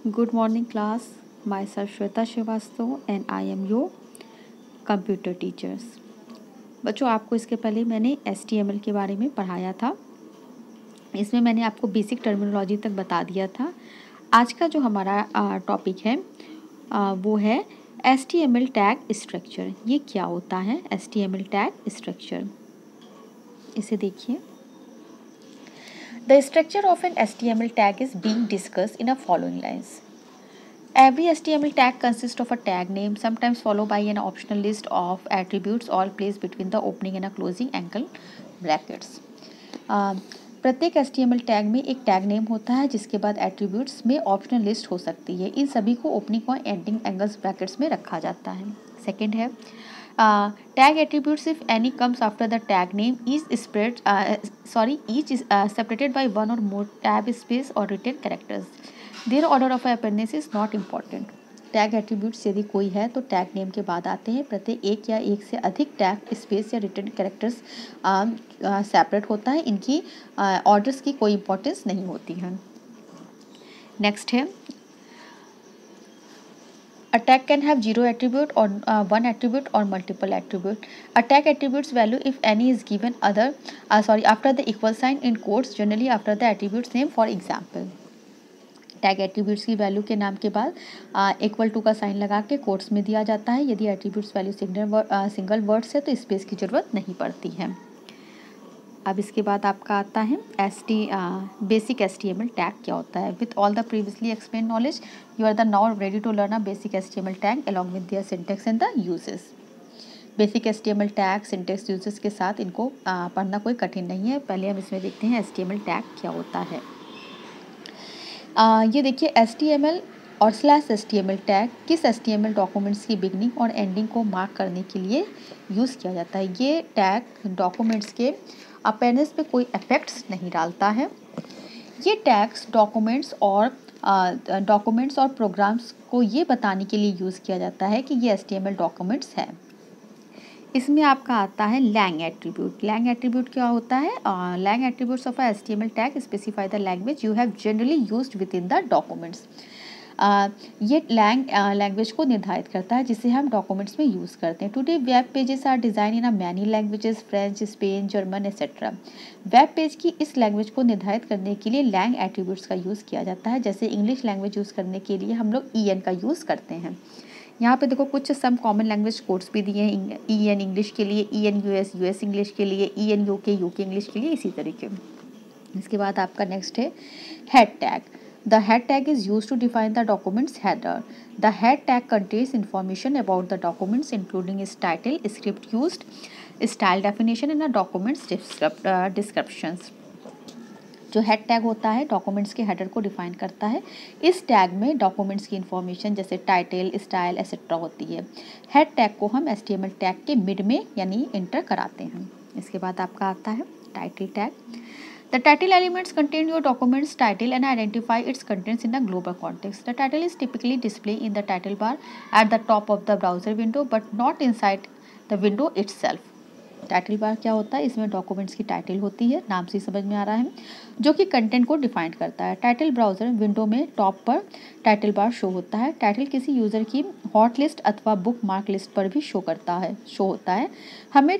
Good morning class. Myself Shweta Srivastava and I am your computer teachers. बच्चों, आपको इसके पहले मैंने HTML के बारे में पढ़ाया था। इसमें मैंने आपको बेसिक टर्मिनोलॉजी तक बता दिया था। आज का जो हमारा टॉपिक है वो है HTML टैग स्ट्रक्चर। ये क्या होता है HTML टैग स्ट्रक्चर? इसे देखिए। The structure of an HTML tag is being discussed in a following lines. Every HTML tag consists of a tag name, sometimes followed by an optional list of attributes, all placed between the opening and a closing angle brackets. प्रत्येक HTML tag में एक tag name होता है जिसके बाद attributes में optional list हो सकती है। इन सभी को ओपनिंग और एंडिंग एंगल्स ब्रैकेट्स में रखा जाता है। सेकेंड है tag attributes if any comes after the tag name each is separated by one or more tab space or written characters. Their order of appearance is not important. Tag attributes यदि कोई है तो tag name के बाद आते हैं। प्रत्येक एक या एक से अधिक टैग स्पेस या रिटर्न कैरेक्टर्स सेपरेट होता है। इनकी ऑर्डर्स की कोई इंपॉर्टेंस नहीं होती है। नेक्स्ट है A tag can have 0 attribute or 1 attribute or multiple attribute. A tag attribute's value, if any, is given after the equal sign in quotes, generally after the attribute's name. For example, tag attributes की value के नाम के बाद equal to का sign लगा के quotes में दिया जाता है। यदि एट्रीब्यूट्स वैल्यू सिंगल वर्ड्स है तो स्पेस की ज़रूरत नहीं पड़ती है। अब इसके बाद आपका आता है बेसिक HTML टैग क्या होता है। With all the previously explain knowledge you are the now ready to learn a basic HTML tag along with their syntax and the uses. Basic HTML tag syntax uses के साथ इनको पढ़ना कोई कठिन नहीं है। पहले हम इसमें देखते हैं HTML टैग क्या होता है। ये देखिए HTML और /HTML टैग किस HTML डॉक्यूमेंट्स की बिगनिंग और एंडिंग को मार्क करने के लिए यूज़ किया जाता है। ये टैग डॉक्यूमेंट्स के अपेयरेंस पे कोई इफेक्ट्स नहीं डालता है। ये टैग्स डॉक्यूमेंट्स और प्रोग्राम्स को ये बताने के लिए यूज़ किया जाता है कि ये HTML डॉक्यूमेंट्स है। इसमें आपका आता है लैंग एट्रीब्यूट। लैंग एट्रीब्यूट क्या होता है? Lang attributes of a HTML tag specify the language you have generally used with in the documents. ये लैंग्वेज को निर्धारित करता है जिसे हम डॉक्यूमेंट्स में यूज़ करते हैं। Today web pages are design in a many languages, French, Spain, German etcetera. Web page की इस लैंग्वेज को निर्धारित करने के लिए लैंग एट्रीब्यूट्स का यूज़ किया जाता है। जैसे इंग्लिश लैंग्वेज यूज़ करने के लिए हम लोग EN का यूज़ करते हैं। यहाँ पे देखो कुछ सम कॉमन लैंग्वेज कोड्स भी दिए हैं। EN इंग्लिश के लिए, EN US इंग्लिश के लिए, EN UK इंग्लिश के लिए, इसी तरीके। इसके बाद आपका नेक्स्ट है head tag. The head tag is use to define the documents header. The head tag contains information about the documents including its title, script used, style definition in the documents descriptions. जो head tag होता है documents के header को define करता है। इस tag में documents की इन्फॉर्मेशन जैसे टाइटल, स्टाइल एसेट्रा होती है। हेड टैग को हम HTML टैग के मिड में यानी इंटर कराते हैं। इसके बाद आपका आता है title tag. The title elements contain your document's title and identify its contents in a global context. The title is typically displayed in the title bar at the top of the browser window but not inside the window itself. Title bar क्या होता है? इसमें documents की title होती है, नाम से समझ में आ रहा है, जो कि कंटेंट को डिफाइन करता है। टाइटल ब्राउज़र विंडो में टॉप पर टाइटल बार शो होता है। टाइटल किसी यूज़र की हॉट लिस्ट अथवा बुक मार्क लिस्ट पर भी शो होता है। हमें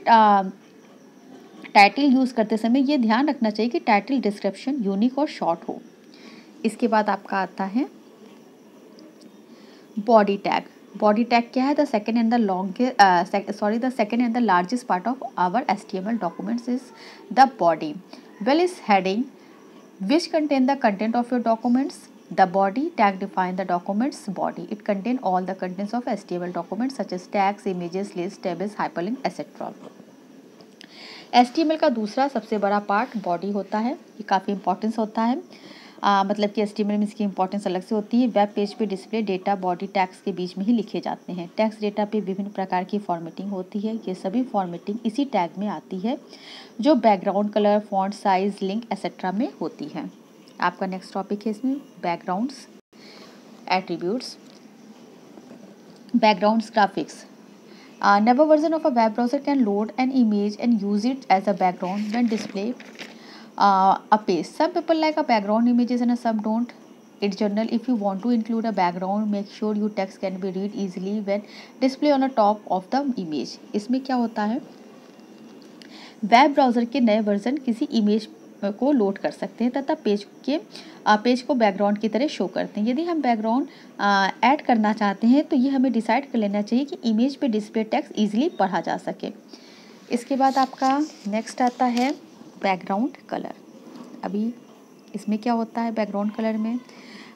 टाइटल यूज़ करते समय ये ध्यान रखना चाहिए कि टाइटल डिस्क्रिप्शन यूनिक और शॉर्ट हो। इसके बाद आपका आता है बॉडी टैग। बॉडी टैग क्या है? The second and the largest part of our HTML documents is the body. Well is heading which contain the content of your documents. The body tag define the document's body. It contain all the contents of HTML documents such as tags, images, lists, tables, hyperlink, etc. HTML का दूसरा सबसे बड़ा part body होता है। ये काफ़ी importance होता है। मतलब कि HTML में इसकी इंपॉर्टेंस अलग से होती है। वेब पेज पे डिस्प्ले डेटा बॉडी टैग्स के बीच में ही लिखे जाते हैं। टेक्स्ट डेटा पे विभिन्न प्रकार की फॉर्मेटिंग होती है। ये सभी फॉर्मेटिंग इसी टैग में आती है जो background colour, font size, link etcetera में होती है। आपका नेक्स्ट टॉपिक है इसमें backgrounds, attributes, backgrounds graphics. Never version of a web browser can load an image and use it as a background when display a page. Some people like a background images and some don't. It's general. If you want to include a background, make sure your text can be read easily when display on the top of the image. इसमें क्या होता है, web browser के नए version किसी image को load कर सकते हैं तथा पेज को बैकग्राउंड की तरह शो करते हैं। यदि हम बैकग्राउंड ऐड करना चाहते हैं तो ये हमें डिसाइड कर लेना चाहिए कि इमेज पे डिस्प्ले टेक्स्ट ईजिली पढ़ा जा सके। इसके बाद आपका नेक्स्ट आता है बैकग्राउंड कलर। अभी इसमें क्या होता है बैकग्राउंड कलर में,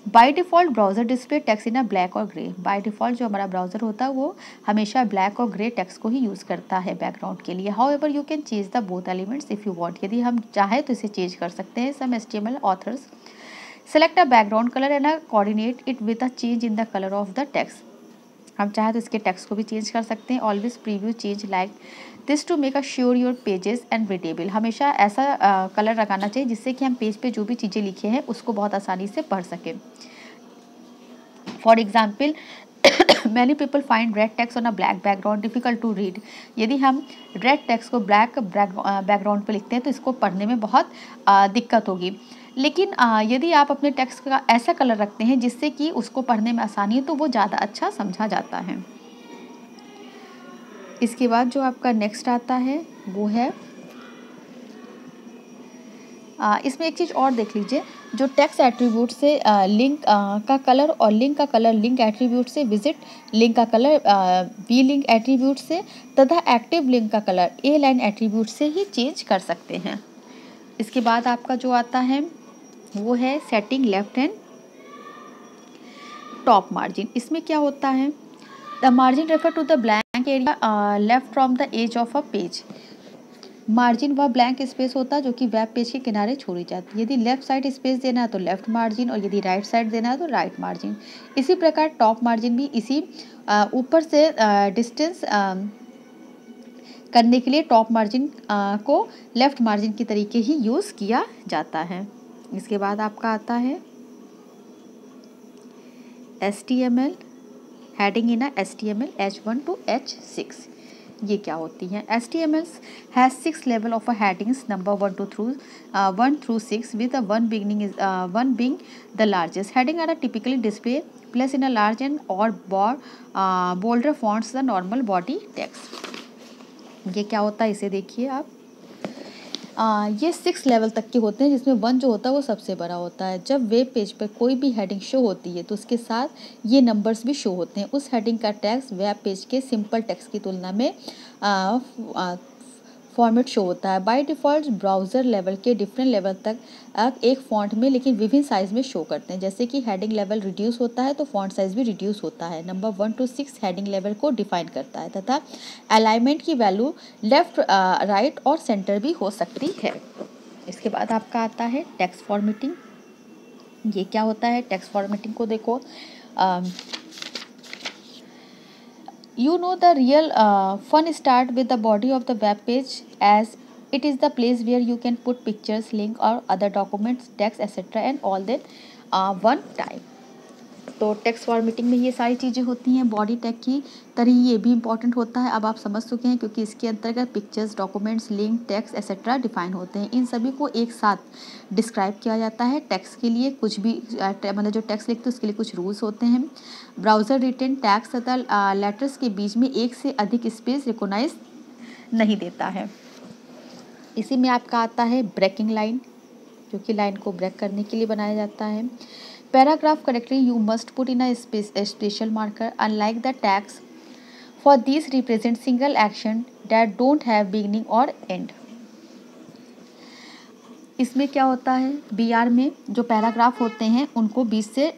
by default browser display text in black और ग्रे। बाय डिफ़ॉल्ट जो हमारा ब्राउज़र होता है वो हमेशा ब्लैक और ग्रे टेक्स्ट को ही यूज़ करता है बैकग्राउंड के लिए। However you can change the both elements if you want. यदि हम चाहे तो इसे चेंज कर सकते हैं। सम HTML authors select a background colour and coordinate it with a change in the colour of the text. हम चाहे तो इसके टेक्स्ट को भी चेंज कर सकते हैं। Always preview change like this to make sure your pages and readable. हमेशा ऐसा कलर लगाना चाहिए जिससे कि हम पेज पे जो भी चीज़ें लिखे हैं उसको बहुत आसानी से पढ़ सकें। For example many people find red text on a black background difficult to read. यदि हम रेड टेक्स्ट को ब्लैक बैकग्राउंड पे लिखते हैं तो इसको पढ़ने में बहुत दिक्कत होगी। लेकिन यदि आप अपने टेक्स्ट का ऐसा कलर रखते हैं जिससे कि उसको पढ़ने में आसानी है तो वो ज़्यादा अच्छा समझा जाता है। इसके बाद जो आपका नेक्स्ट आता है वो है इसमें एक चीज़ और देख लीजिए, जो टेक्स्ट एट्रीब्यूट से लिंक का कलर और लिंक का कलर लिंक एट्रीब्यूट से, विजिट लिंक का कलर वी लिंक एट्रीब्यूट से तथा एक्टिव लिंक का कलर ए लाइन एट्रीब्यूट से ही चेंज कर सकते हैं। इसके बाद आपका जो आता है वो है setting left hand top margin. इसमें क्या होता है, the margin refer to the blank area left from the edge of a page. Margin वह ब्लैंक स्पेस होता है जो कि वेब पेज के किनारे छोड़ी जाती है। यदि लेफ्ट साइड स्पेस देना है तो लेफ्ट मार्जिन और यदि राइट साइड देना है तो राइट मार्जिन। इसी प्रकार टॉप मार्जिन भी इसी ऊपर से डिस्टेंस करने के लिए टॉप मार्जिन को लेफ्ट मार्जिन की तरीके ही यूज़ किया जाता है। इसके बाद आपका आता है HTML heading in HTML H1 to H6। ये क्या होती हैं? HTML has 6 level of headings number 1 through 6 with one being the largest. Heading are typically display placed in a large and or bolder fonts the normal body text. ये क्या होता है इसे देखिए आप। ये 6 लेवल तक के होते हैं जिसमें 1 जो होता है वो सबसे बड़ा होता है। जब वेब पेज पर कोई भी हेडिंग शो होती है तो उसके साथ ये नंबर्स भी शो होते हैं। उस हेडिंग का टेक्स्ट वेब पेज के सिंपल टेक्स्ट की तुलना में फॉर्मेट शो होता है। बाय डिफ़ॉल्ट ब्राउज़र लेवल के डिफरेंट लेवल तक एक फॉन्ट में लेकिन विभिन्न साइज़ में शो करते हैं। जैसे कि हेडिंग लेवल रिड्यूस होता है तो फॉन्ट साइज़ भी रिड्यूस होता है। नंबर 1 to 6 हेडिंग लेवल को डिफाइन करता है तथा अलाइनमेंट की वैल्यू लेफ्ट राइट और सेंटर भी हो सकती है। इसके बाद आपका आता है टेक्स्ट फॉर्मेटिंग। ये क्या होता है? टेक्स्ट फॉर्मेटिंग को देखो, you know the real fun start with the body of the web page as it is the place where you can put pictures, link or other documents, text etc and all that one time। तो text formatting में ये सारी चीज़ें होती हैं। Body tag की तरह ये भी इंपॉर्टेंट होता है। अब आप समझ चुके हैं क्योंकि इसके अंतर्गत pictures, documents, link, text etcetera define होते हैं। इन सभी को एक साथ डिस्क्राइब किया जाता है। टेक्स्ट के लिए कुछ भी मतलब जो टेक्स्ट लिखते हैं उसके लिए कुछ रूल्स होते हैं। ब्राउज़र रिटन टैग्स तथा लेटर्स के बीच में एक से अधिक स्पेस रिकॉग्नाइज नहीं देता है। इसी में आपका आता है ब्रेकिंग लाइन, जो कि लाइन को ब्रेक करने के लिए बनाया जाता है। Paragraph correctly you must put in a special marker unlike the tags for these represent single action that don't have beginning or end। इसमें क्या होता है, BR में जो पैराग्राफ होते हैं उनको बीच से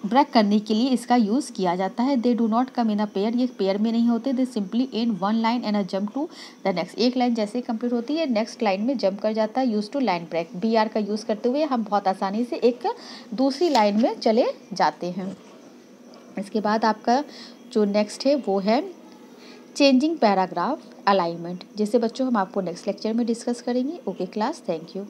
ब्रेक करने के लिए इसका यूज़ किया जाता है। They do not come in a pair, ये पेयर में नहीं होते। They simply in one line and a jump to the next. एक लाइन जैसे कंप्लीट होती है नेक्स्ट लाइन में जंप कर जाता है। Use to line break, BR का यूज़ करते हुए हम बहुत आसानी से एक दूसरी लाइन में चले जाते हैं। इसके बाद आपका जो नेक्स्ट है वो है चेंजिंग पैराग्राफ अलाइनमेंट, जिसे बच्चों हम आपको नेक्स्ट लेक्चर में डिस्कस करेंगे। Okay class, thank you.